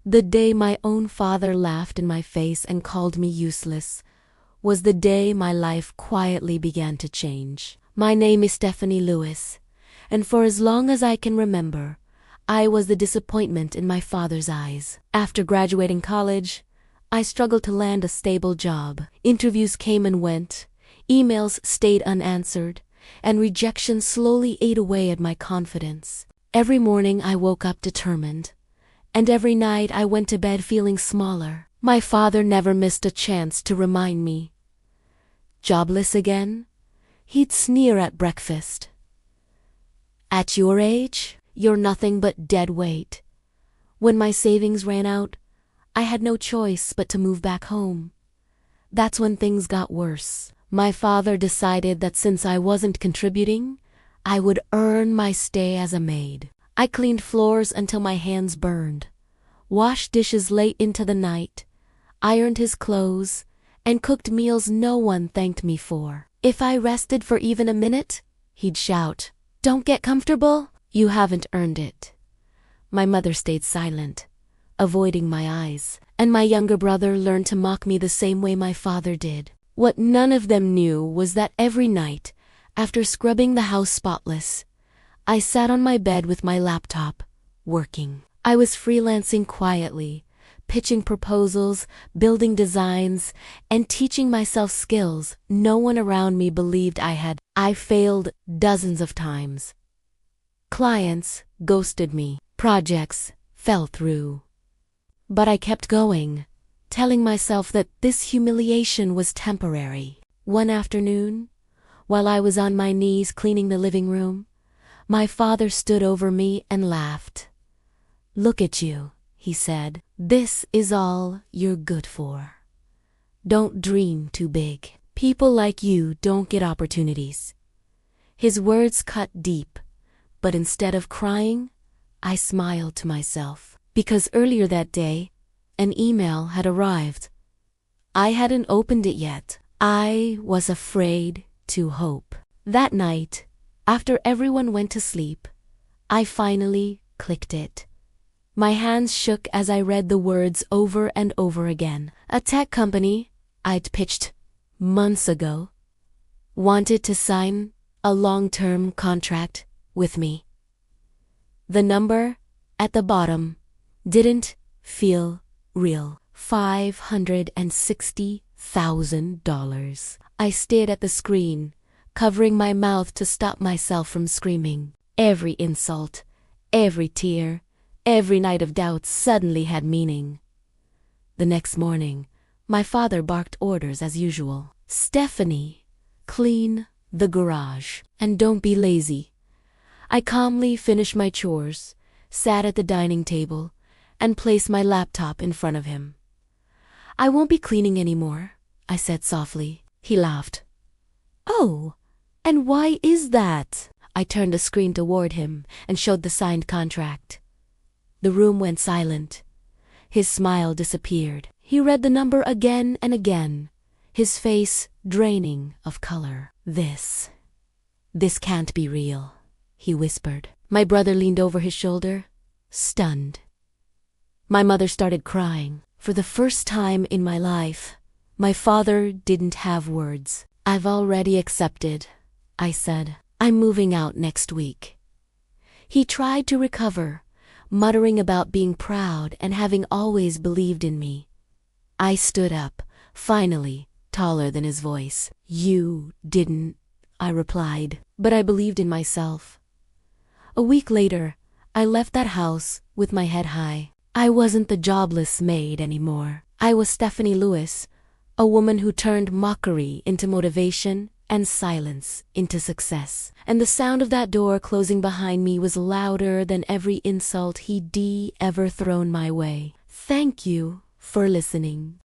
The day my own father laughed in my face and called me useless was the day my life quietly began to change. My name is Stephanie Lewis, and for as long as I can remember, I was the disappointment in my father's eyes. After graduating college, I struggled to land a stable job. Interviews came and went, emails stayed unanswered, and rejection slowly ate away at my confidence. Every morning I woke up determined, and every night I went to bed feeling smaller. My father never missed a chance to remind me. Jobless again? He'd sneer at breakfast. At your age, you're nothing but dead weight. When my savings ran out, I had no choice but to move back home. That's when things got worse. My father decided that since I wasn't contributing, I would earn my stay as a maid. I cleaned floors until my hands burned, washed dishes late into the night, ironed his clothes, and cooked meals no one thanked me for. If I rested for even a minute, he'd shout, "Don't get comfortable, you haven't earned it." My mother stayed silent, avoiding my eyes, and my younger brother learned to mock me the same way my father did. What none of them knew was that every night, after scrubbing the house spotless, I sat on my bed with my laptop, working. I was freelancing quietly, pitching proposals, building designs, and teaching myself skills no one around me believed I had. I failed dozens of times. Clients ghosted me. Projects fell through. But I kept going, telling myself that this humiliation was temporary. One afternoon, while I was on my knees cleaning the living room, my father stood over me and laughed. "Look at you," he said. "This is all you're good for. Don't dream too big. People like you don't get opportunities." His words cut deep, but instead of crying, I smiled to myself. Because earlier that day, an email had arrived. I hadn't opened it yet. I was afraid to hope. That night, after everyone went to sleep, I finally clicked it. My hands shook as I read the words over and over again. A tech company I'd pitched months ago wanted to sign a long-term contract with me. The number at the bottom didn't feel real. $560,000. I stared at the screen, covering my mouth to stop myself from screaming. Every insult, every tear, every night of doubt suddenly had meaning. The next morning, my father barked orders as usual. "Stephanie, clean the garage. And don't be lazy." I calmly finished my chores, sat at the dining table, and placed my laptop in front of him. "I won't be cleaning anymore," I said softly. He laughed. "Oh, and why is that?" I turned the screen toward him and showed the signed contract. The room went silent. His smile disappeared. He read the number again and again, his face draining of color. This can't be real," he whispered. My brother leaned over his shoulder, stunned. My mother started crying. For the first time in my life, my father didn't have words. "I've already accepted," I said. "I'm moving out next week." He tried to recover, muttering about being proud and having always believed in me. I stood up, finally, taller than his voice. "You didn't," I replied, but I believed in myself. A week later, I left that house with my head high. I wasn't the jobless maid anymore. I was Stephanie Lewis, a woman who turned mockery into motivation and silence into success. And the sound of that door closing behind me was louder than every insult he'd ever thrown my way. Thank you for listening.